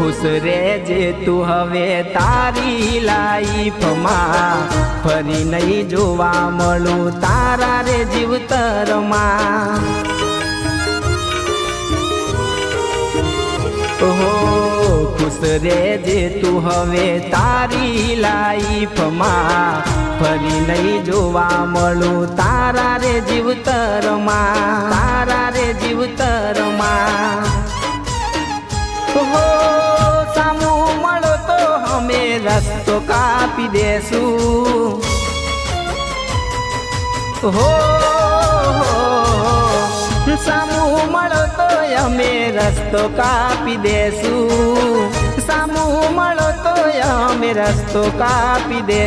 खुश रेजे तू हवे तारी लाइफ में फरी नहीं जोवा मळू तारा रे जीवतर में। हो खुश रेजे तू हवे तारी लाइफ में फरी नहीं जोवा मळू तारा रे जीवतर में, तारा रे जीवतर में। हो सामू मळो तो हमें रस्तो कापी देसू। हो सामू मळो तो हमें रस्तो कापी देसू। सामू मळो तो हमें रस्तो कापी दे।